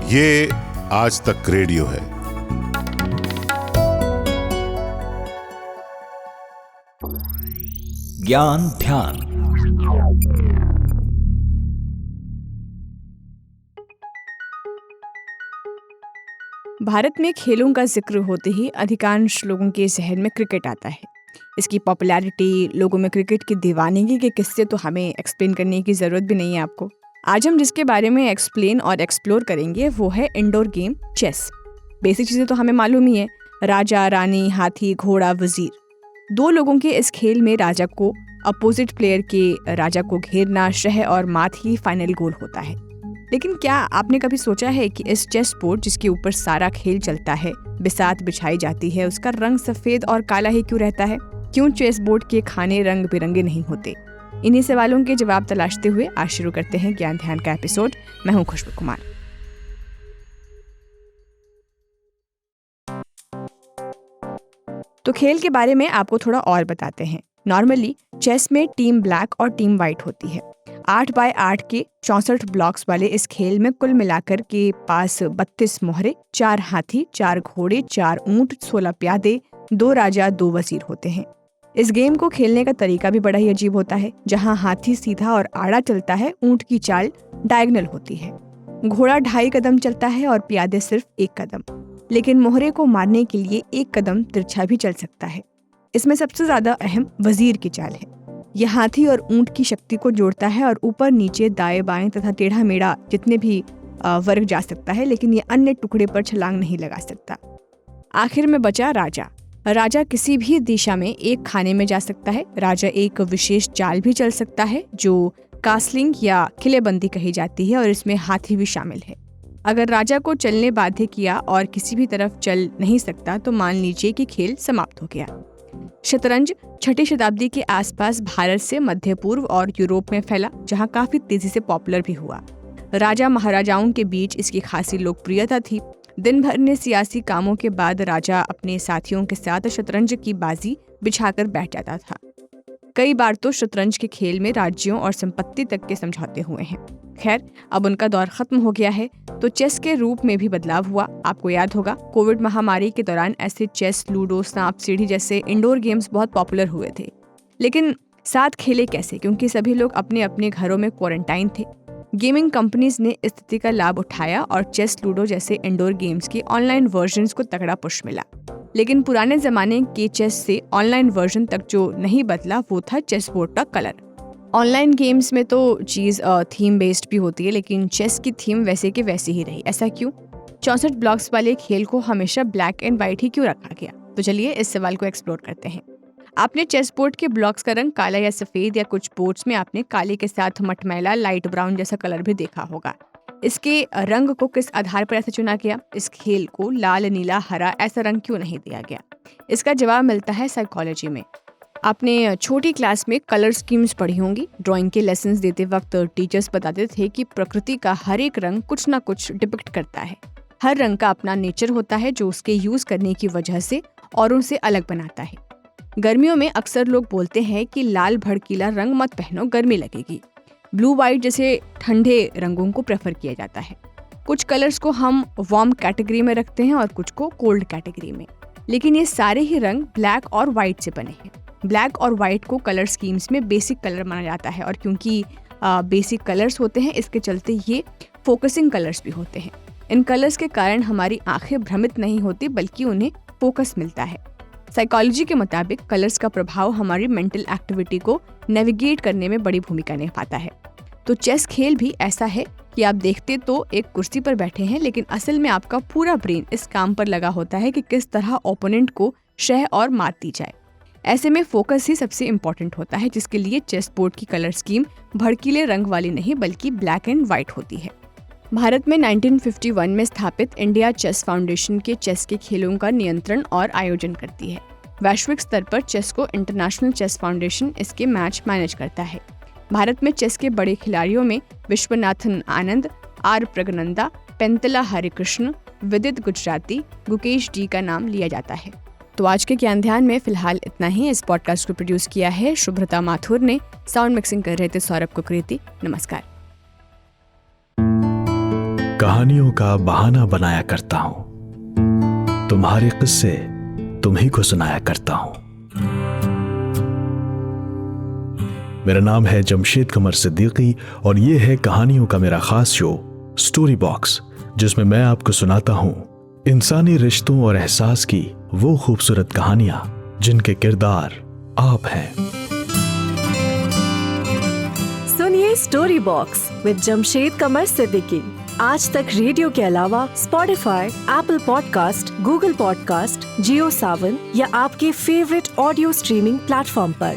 ये आज तक रेडियो है। ज्ञान ध्यान। भारत में खेलों का जिक्र होते ही अधिकांश लोगों के जहन में क्रिकेट आता है। इसकी पॉपुलैरिटी, लोगों में क्रिकेट की दीवानगी के किस्से तो हमें एक्सप्लेन करने की ज़रूरत भी नहीं है आपको। आज हम जिसके बारे में एक्सप्लेन और एक्सप्लोर करेंगे वो है इंडोर गेम चेस। बेसिक चीज़ें तो हमें मालूम ही है, राजा, रानी, हाथी, घोड़ा, वजीर। दो लोगों के इस खेल में राजा को अपोजिट प्लेयर के राजा को घेरना, शह और मात ही फाइनल गोल होता है। लेकिन क्या आपने कभी सोचा है कि इस चेस बोर्ड जिसके ऊपर सारा खेल चलता है, बिसात बिछाई जाती है, उसका रंग सफ़ेद और काला ही क्यों रहता है? क्यों चेस बोर्ड के खाने रंग बिरंगे नहीं होते? इन्हीं सवालों के जवाब तलाशते हुए आज शुरू करते हैं ज्ञान ध्यान का एपिसोड। मैं हूं खुशबू कुमार। तो खेल के बारे में आपको थोड़ा और बताते हैं। नॉर्मली चेस में टीम ब्लैक और टीम वाइट होती है। 8x8 के 64 ब्लॉक्स वाले इस खेल में कुल मिलाकर के पास 32 मोहरे, 4 हाथी, 4 घोड़े, 4 ऊंट, 16 प्यादे, 2 राजा, 2 वजीर होते हैं। इस गेम को खेलने का तरीका भी बड़ा ही अजीब होता है। जहां हाथी सीधा और आड़ा चलता है, ऊंट की चाल डायगोनल होती है, घोड़ा 2.5 कदम चलता है और प्यादे सिर्फ 1 कदम। लेकिन मोहरे को मारने के लिए 1 कदम तिरछा भी चल सकता है। इसमें सबसे ज्यादा अहम वजीर की चाल है। यह हाथी और ऊंट की शक्ति को जोड़ता है और ऊपर नीचे, दाएं बाएं तथा टेढ़ा मेढ़ा जितने भी वर्ग जा सकता है, लेकिन ये अन्य टुकड़े पर छलांग नहीं लगा सकता। आखिर में बचा राजा। राजा किसी भी दिशा में एक खाने में जा सकता है। राजा एक विशेष चाल भी चल सकता है जो कास्लिंग या किलेबंदी कही जाती है, और इसमें हाथी भी शामिल है। अगर राजा को चलने बाध्य किया और किसी भी तरफ चल नहीं सकता तो मान लीजिए कि खेल समाप्त हो गया। शतरंज 6ठी शताब्दी के आसपास भारत से मध्य पूर्व और यूरोप में फैला, जहां काफी तेजी से पॉपुलर भी हुआ। राजा महाराजाओं के बीच इसकी खासी लोकप्रियता थी। दिन भर में सियासी कामों के बाद राजा अपने साथियों के साथ शतरंज की बाजी बिछाकर बैठ जाता था। कई बार तो शतरंज के खेल में राज्यों और संपत्ति तक के समझौते हुए हैं। खैर, अब उनका दौर खत्म हो गया है तो चेस के रूप में भी बदलाव हुआ। आपको याद होगा, कोविड महामारी के दौरान ऐसे चेस, लूडो, सांप सीढ़ी जैसे इंडोर गेम्स बहुत पॉपुलर हुए थे। लेकिन साथ खेले कैसे, क्योंकि सभी लोग अपने अपने घरों में क्वारंटाइन थे। गेमिंग कंपनीज ने इस स्थिति का लाभ उठाया और चेस, लूडो जैसे इंडोर गेम्स के ऑनलाइन वर्जन्स को तगड़ा पुश मिला। लेकिन पुराने जमाने के चेस से ऑनलाइन वर्जन तक जो नहीं बदला वो था चेस बोर्ड का कलर। ऑनलाइन गेम्स में तो चीज़ थीम बेस्ड भी होती है, लेकिन चेस की थीम वैसे की वैसी ही रही। ऐसा क्यों? 64 ब्लॉक्स वाले खेल को हमेशा ब्लैक एंड व्हाइट ही क्यों रखा गया? तो चलिए इस सवाल को एक्सप्लोर करते हैं। आपने चेस बोर्ड के ब्लॉक्स का रंग काला या सफ़ेद, या कुछ बोर्ड्स में आपने काले के साथ मटमैला लाइट ब्राउन जैसा कलर भी देखा होगा। इसके रंग को किस आधार पर ऐसा चुना गया? इस खेल को लाल, नीला, हरा ऐसा रंग क्यों नहीं दिया गया? इसका जवाब मिलता है साइकोलॉजी में। आपने छोटी क्लास में कलर स्कीम्स पढ़ी होंगी। ड्राइंग के लेसन्स देते वक्त टीचर्स बताते थे कि प्रकृति का हर एक रंग कुछ ना कुछ डिपिक्ट करता है। हर रंग का अपना नेचर होता है जो उसके यूज करने की वजह से औरों से अलग बनाता है। गर्मियों में अक्सर लोग बोलते हैं कि लाल भड़कीला रंग मत पहनो, गर्मी लगेगी। ब्लू व्हाइट जैसे ठंडे रंगों को प्रेफर किया जाता है। कुछ कलर्स को हम वार्म कैटेगरी में रखते हैं और कुछ को कोल्ड कैटेगरी में। लेकिन ये सारे ही रंग ब्लैक और व्हाइट से बने हैं। ब्लैक और व्हाइट को कलर स्कीम्स में बेसिक कलर माना जाता है, और क्योंकि बेसिक कलर्स होते हैं इसके चलते ये फोकसिंग कलर्स भी होते हैं। इन कलर्स के कारण हमारी आंखें भ्रमित नहीं होती, बल्कि उन्हें फोकस मिलता है। साइकोलॉजी के मुताबिक कलर्स का प्रभाव हमारी मेंटल एक्टिविटी को नेविगेट करने में बड़ी भूमिका निभाता है। तो चेस खेल भी ऐसा है कि आप देखते तो एक कुर्सी पर बैठे हैं, लेकिन असल में आपका पूरा ब्रेन इस काम पर लगा होता है कि किस तरह ओपोनेंट को शह और मात दी जाए। ऐसे में फोकस ही सबसे इम्पोर्टेंट होता है, जिसके लिए चेस बोर्ड की कलर स्कीम भड़कीले रंग वाली नहीं बल्कि ब्लैक एंड व्हाइट होती है। भारत में 1951 में स्थापित इंडिया चेस फाउंडेशन के चेस के खेलों का नियंत्रण और आयोजन करती है। वैश्विक स्तर पर चेस को इंटरनेशनल चेस फाउंडेशन इसके मैच मैनेज करता है। भारत में चेस के बड़े खिलाड़ियों में विश्वनाथन आनंद, आर प्रगनंदा, पेंतला हरिकृष्ण, विदित गुजराती, गुकेश डी का नाम लिया जाता है। तो आज के ज्ञान ध्यान में फिलहाल इतना ही। इस पॉडकास्ट को प्रोड्यूस किया है शुभ्रता माथुर ने, साउंड मिक्सिंग कर रहे थे सौरभ कुकरेती। नमस्कार। कहानियों का बहाना बनाया करता हूं, तुम्हारे किस्से तुम्ही को सुनाया करता हूं। मेरा नाम है जमशेद कमर सिद्दीकी और ये है कहानियों का मेरा खास शो स्टोरी बॉक्स, जिसमें मैं आपको सुनाता हूं इंसानी रिश्तों और एहसास की वो खूबसूरत कहानियां जिनके किरदार आप हैं। सुनिए story box with Jamshed Qamar Siddiqui Aaj Tak radio के अलावा Spotify, Apple podcast, Google podcast, Jio Saavn या आपके फेवरेट ऑडियो स्ट्रीमिंग प्लेटफॉर्म पर।